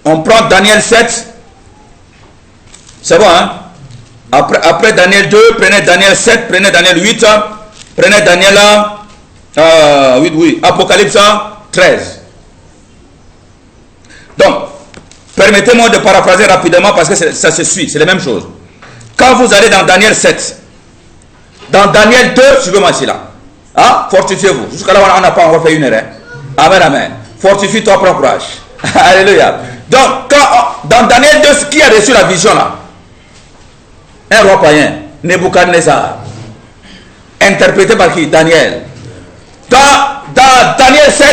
On prend Daniel 7. C'est bon, hein? Après Daniel 2, prenez Daniel 7, prenez Daniel 8, prenez Daniel 8, Apocalypse 13. Donc, permettez-moi de paraphraser rapidement parce que ça se suit, c'est la même chose. Quand vous allez dans Daniel 7, dans Daniel 2, suivez-moi ici là. Ah, fortifiez-vous. Jusqu'à là, on n'a pas encore fait une erreur. Amen, amen. Fortifie-toi, prends courage. Alléluia. Donc, dans Daniel 2, qui a reçu la vision là? Un roi païen, Nebuchadnezzar. Interprété par qui? Daniel. Dans Daniel 7,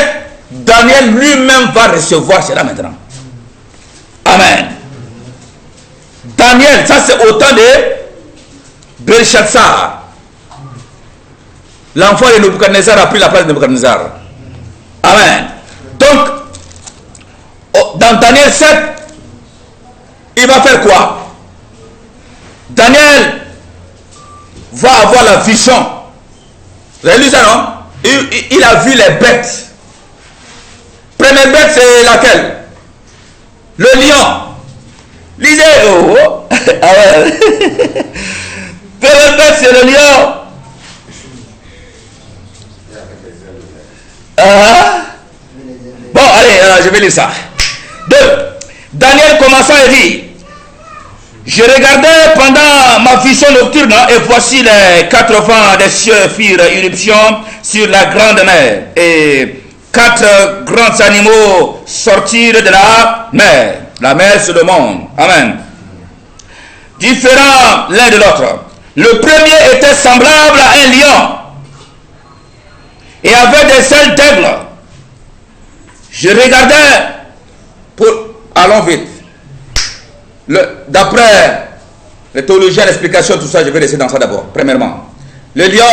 Daniel lui-même va recevoir cela maintenant. Amen. Daniel, ça c'est au temps de Belshazzar. L'enfant de Nebuchadnezzar a pris la place de Nebuchadnezzar. Amen. Donc, dans Daniel 7, il va faire quoi? Daniel va avoir la vision. Vous avez lu ça, non? Il a vu les bêtes. Première bête, c'est laquelle? Le lion. Lisez. Oh. Ah ouais. Première bête, c'est le lion. Bon, allez, je vais lire ça. 2. Daniel commença à dire: je regardais pendant ma vision nocturne, et voici les 4 vents des cieux firent irruption sur la grande mer, et 4 grands animaux sortirent de la mer. La mer, c'est le monde. Amen. Différents l'un de l'autre. Le premier était semblable à un lion et avait des ailes d'aigle. Je regardais pour... Allons vite. D'après les théologiens, l'explication, tout ça, je vais laisser dans ça d'abord. Premièrement, le lion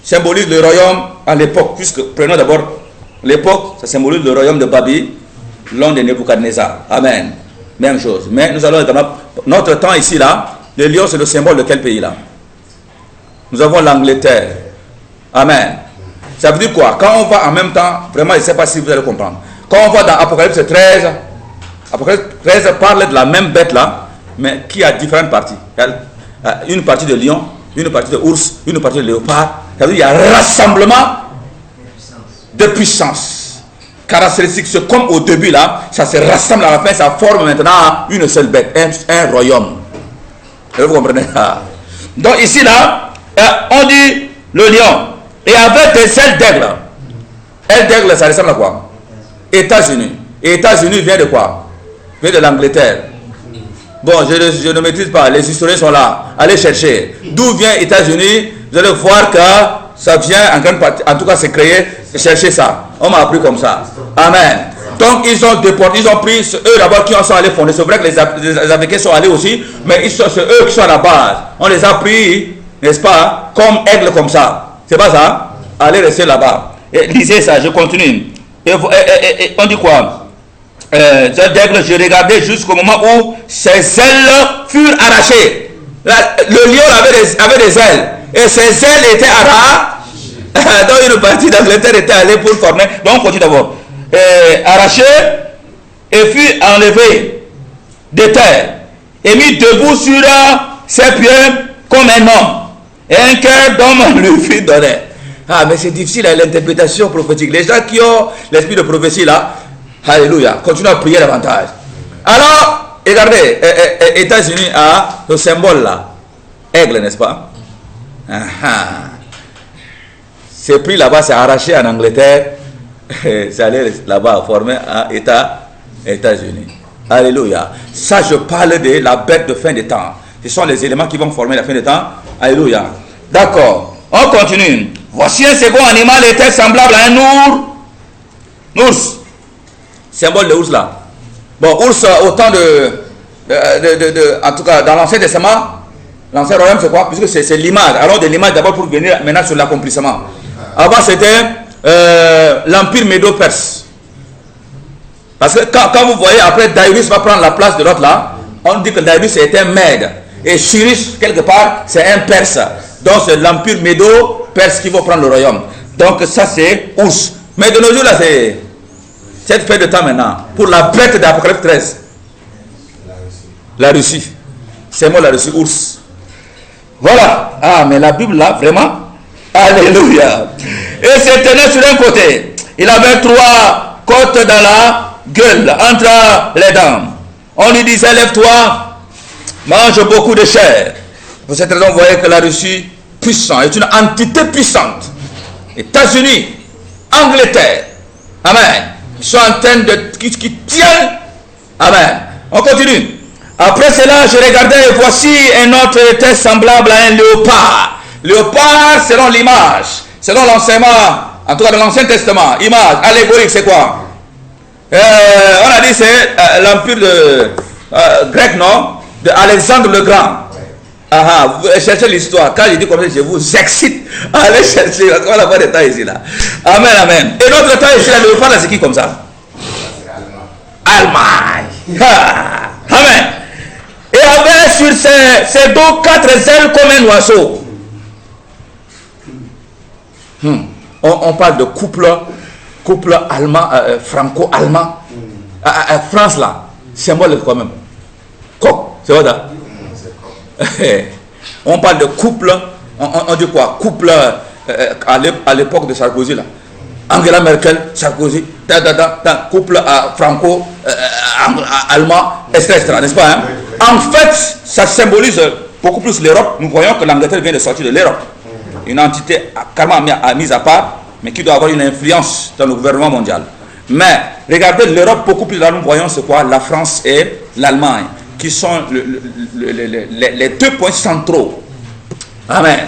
symbolise le royaume à l'époque, puisque prenons d'abord l'époque, ça symbolise le royaume de Babylone, de Nebuchadnezzar. Amen. Même chose. Mais nous allons dans notre temps ici, là, le lion, c'est le symbole de quel pays là? Nous avons l'Angleterre. Amen. Ça veut dire quoi? Quand on va en même temps, vraiment, je ne sais pas si vous allez comprendre. Quand on va dans Apocalypse 13, Apocalypse 13 parle de la même bête là, mais qui a différentes parties. Une partie de lion, une partie de ours, une partie de léopard. Ça veut dire qu'il y a un rassemblement de puissance. Caractéristique, c'est comme au début là, ça se rassemble à la fin, ça forme maintenant une seule bête, un royaume. Vous comprenez? Donc ici là, on dit le lion. Et avec des ailes d'aigle. Ailes d'aigle, ça ressemble à quoi? États-Unis. Et États-Unis vient de quoi? Vient de l'Angleterre. Bon, je ne maîtrise pas. Les historiens sont là. Allez chercher. D'où vient États-Unis? Vous allez voir que ça vient en grande partie. En tout cas, c'est créé. Cherchez ça. On m'a appris comme ça. Amen. Donc, ils ont déporté. Ils ont pris eux d'abord qui en sont allés fonder. C'est vrai que les Africains sont allés aussi. Mais c'est eux qui sont à la base. On les a pris, n'est-ce pas? Comme aigle comme ça. C'est pas ça? Allez rester là-bas. Lisez ça, je continue. Et on dit quoi? Je regardais jusqu'au moment où ses ailes furent arrachées. Le lion avait des ailes. Et ses ailes étaient arrachées. Donc une partie d'Angleterre était allée pour former. Donc on continue d'abord. Arrachée et fut enlevé de terre. Et mis debout sur ses pieds comme un homme. Et un cœur d'homme lui fut donné. Ah, mais c'est difficile à l'interprétation prophétique. Les gens qui ont l'esprit de prophétie là, alléluia, continuez à prier davantage. Alors, regardez, États-Unis a ce symbole là, aigle, n'est-ce pas? C'est pris là-bas, c'est arraché en Angleterre, c'est allé là-bas former un États-Unis. Alléluia. Ça, je parle de la bête de fin des temps. Ce sont les éléments qui vont former la fin des temps. Alléluia. D'accord. On continue. Voici un second animal était semblable à un ours. Symbole de ours là. Bon, ours au temps en tout cas, dans l'Ancien Testament, l'ancien royaume c'est quoi? Puisque c'est l'image. Alors de l'image d'abord pour venir maintenant sur l'accomplissement. Avant c'était l'Empire Médo-Perse. Parce que quand vous voyez, après Darius va prendre la place de l'autre là, on dit que Darius était un Mède. Et Cyrus, quelque part, c'est un Perse. Donc c'est l'Empire Médo-Perse qui va prendre le royaume. Donc ça c'est ours. Mais de nos jours là, cette perte de temps maintenant, pour la bête d'Apocalypse 13. La Russie. C'est moi la Russie, ours. Voilà. Ah, mais la Bible là, vraiment. Alléluia. Et c'est tenu sur un côté. Il avait 3 côtes dans la gueule, entre les dents. On lui disait, lève-toi, mange beaucoup de chair. Pour cette raison, vous voyez que la Russie, puissante, est une entité puissante. États-Unis, Angleterre. Amen. Ils sont en train de... qui tiennent. Amen. On continue. Après cela, je regardais et voici un autre était semblable à un léopard. Léopard, selon l'image, selon l'enseignement, en tout cas de l'Ancien Testament, image, allégorique, c'est quoi? On a dit c'est l'empire de grec, non? De Alexandre le Grand. Vous cherchez l'histoire. Quand je dis comme ça, je vous excite. Allez chercher. On va avoir des temps ici là. Amen, amen. Et notre temps ici là, le léopard là, c'est qui comme ça? Allemagne. Amen. Et avait sur ses dos 4 ailes comme un oiseau. On parle de couple allemand, franco-allemand. France là, symbole quand même. Coq, c'est vrai. On parle de couple, on dit quoi? Couple à l'époque de Sarkozy là. Angela Merkel, Sarkozy, couple franco-allemand, etc. N'est-ce pas? Hein? En fait, ça symbolise beaucoup plus l'Europe. Nous voyons que l'Angleterre vient de sortir de l'Europe. Une entité carrément mise à part, mais qui doit avoir une influence dans le gouvernement mondial. Mais regardez l'Europe beaucoup plus là, nous voyons c'est quoi? La France et l'Allemagne, qui sont les 2 points centraux. Amen.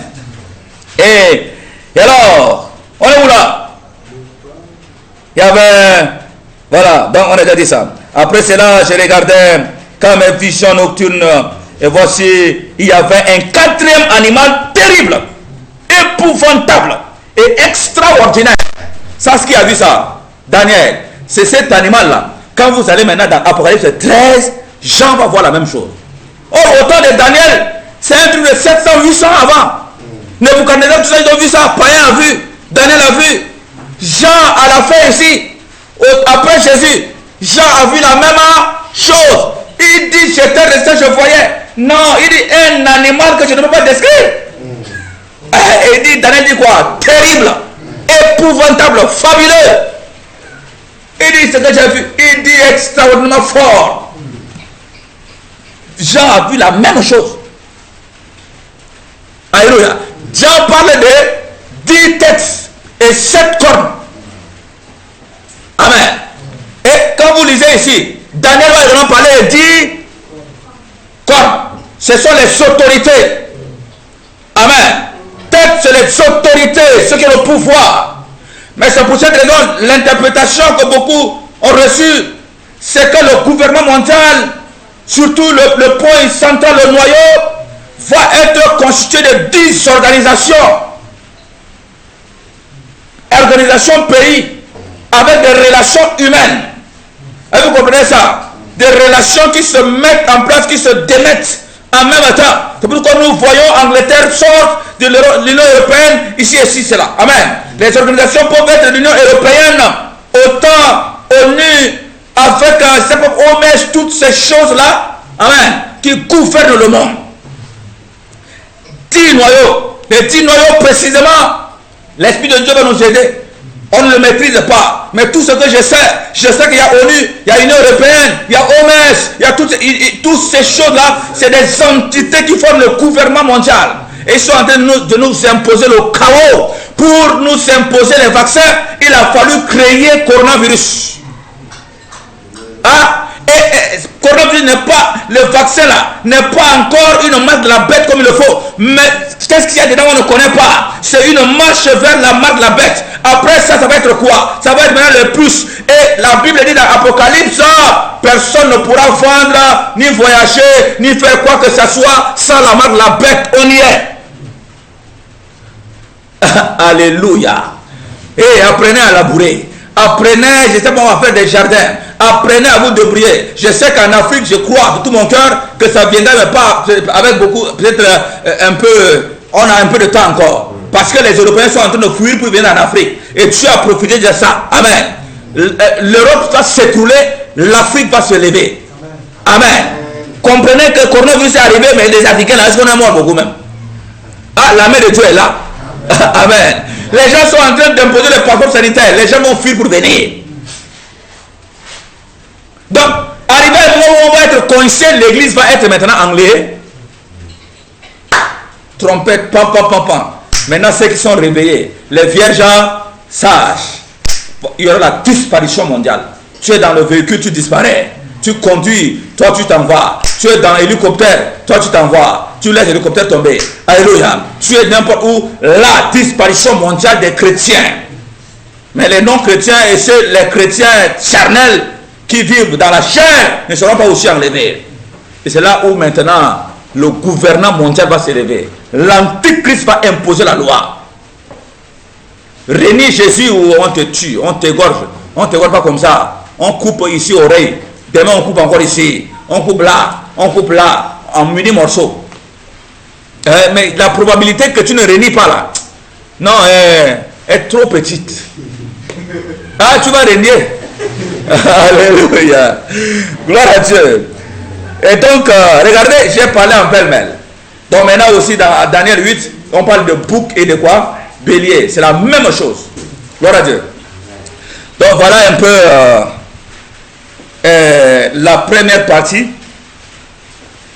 Et alors, on est où là? Il y avait... Voilà, donc on a déjà dit ça. Après cela, je regardais quand mes visions nocturnes, et voici, il y avait un 4e animal terrible, épouvantable et extraordinaire. Ça, ce qui a vu ça, Daniel, c'est cet animal-là. Quand vous allez maintenant dans Apocalypse 13, Jean va voir la même chose. Or, au temps de Daniel, c'est un truc de 700-800 avant. Nebuchadnezzar, tout ça, ils ont vu ça, païen a vu, Daniel a vu. Jean, à la fin ici, après Jésus, Jean a vu la même chose. Il dit, j'étais resté, je voyais. Non, il dit, un animal que je ne peux pas décrire. Il dit, Daniel dit quoi? Terrible, épouvantable, fabuleux. Il dit, ce que j'ai vu, il dit extraordinairement fort. Jean a vu la même chose. Alléluia. Jean parle de 10 têtes et 7 cornes. Amen. Et quand vous lisez ici, Daniel va également parler de 10 cornes. Ce sont les autorités. Amen. Tête, c'est les autorités, ce qui est le pouvoir. Mais c'est pour cette raison, l'interprétation que beaucoup ont reçue, c'est que le gouvernement mondial, surtout le point central, le noyau, va être constitué de 10 organisations. Organisations pays, avec des relations humaines. Et vous comprenez ça? Des relations qui se mettent en place, qui se démettent en même temps. C'est pourquoi nous voyons Angleterre sort de l'Union européenne, ici et ici, c'est là. Amen. Les organisations peuvent être de l'Union européenne, autant ONU, avec OMS, toutes ces choses-là, amen, qui gouvernent le monde. 10 noyaux. Les 10 noyaux précisément, l'Esprit de Dieu va nous aider. On ne le maîtrise pas. Mais tout ce que je sais qu'il y a ONU, il y a l'Union européenne, il y a OMS, il y a toutes ces choses-là, c'est des entités qui forment le gouvernement mondial. Et ils sont en train de nous imposer le chaos. Pour nous imposer les vaccins, il a fallu créer coronavirus. Coronavirus n'est pas, le vaccin là, n'est pas encore une marque de la bête comme il le faut. Mais qu'est-ce qu'il y a dedans, on ne connaît pas. C'est une marche vers la marque de la bête. Après ça, ça va être quoi? Ça va être maintenant le plus. Et la Bible dit dans Apocalypse, personne ne pourra vendre, ni voyager, ni faire quoi que ce soit sans la marque de la bête. On y est. Alléluia. Et apprenez à labourer. Apprenez, je sais pas, on va faire des jardins. Apprenez à vous débrouiller. Je sais qu'en Afrique, je crois de tout mon cœur que ça viendra, mais pas avec beaucoup, peut-être un peu, on a un peu de temps encore. Parce que les Européens sont en train de fuir pour venir en Afrique. Et tu as profité de ça. Amen. l'Europe va s'écrouler, l'Afrique va se lever. Amen. Comprenez que le coronavirus est arrivé, mais les Africains, est-ce qu'on est mort beaucoup même? Ah, la main de Dieu est là. Amen. Les gens sont en train d'imposer le passeport sanitaire. Les gens vont fuir pour venir. Donc, arrivé à un moment où on va être coincé, l'église va être maintenant enlevée. Trompette, pam, pam, pam, pam. Maintenant, ceux qui sont réveillés, les vierges sages, il y aura la disparition mondiale. Tu es dans le véhicule, tu disparais. Tu conduis, toi tu t'en vas. Tu es dans l'hélicoptère, toi tu t'en vas. Tu laisses l'hélicoptère tomber. Alléluia. Tu es n'importe où. La disparition mondiale des chrétiens. Mais les non-chrétiens et les chrétiens charnels qui vivent dans la chair ne seront pas aussi enlevés. Et c'est là où maintenant le gouvernement mondial va s'élever. L'antichrist va imposer la loi. Rénie Jésus ou on te tue, on t'égorge. On ne t'égorge pas comme ça. On coupe ici oreille. Demain on coupe encore ici. On coupe là en mini morceaux. Mais la probabilité que tu ne rénies pas là, non, est trop petite. Ah, tu vas régner. Alléluia. Gloire à Dieu. Et donc, regardez, j'ai parlé en pêle-mêle. Donc maintenant aussi dans Daniel 8, on parle de bouc et de quoi? Bélier. C'est la même chose. Gloire à Dieu. Donc voilà un peu la première partie.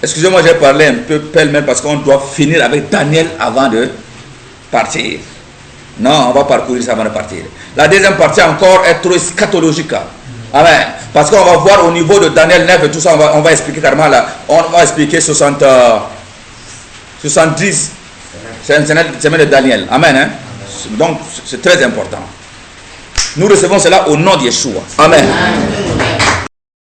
Excusez-moi, j'ai parlé un peu pêle-mêle parce qu'on doit finir avec Daniel avant de partir. Non, on va parcourir ça avant de partir. La deuxième partie encore est trop eschatologique. Amen. Parce qu'on va voir au niveau de Daniel 9 et tout ça, on va expliquer carrément là. On va expliquer 70 semaines de Daniel. Amen. Hein? Donc, c'est très important. Nous recevons cela au nom de Yeshua. Amen. Amen.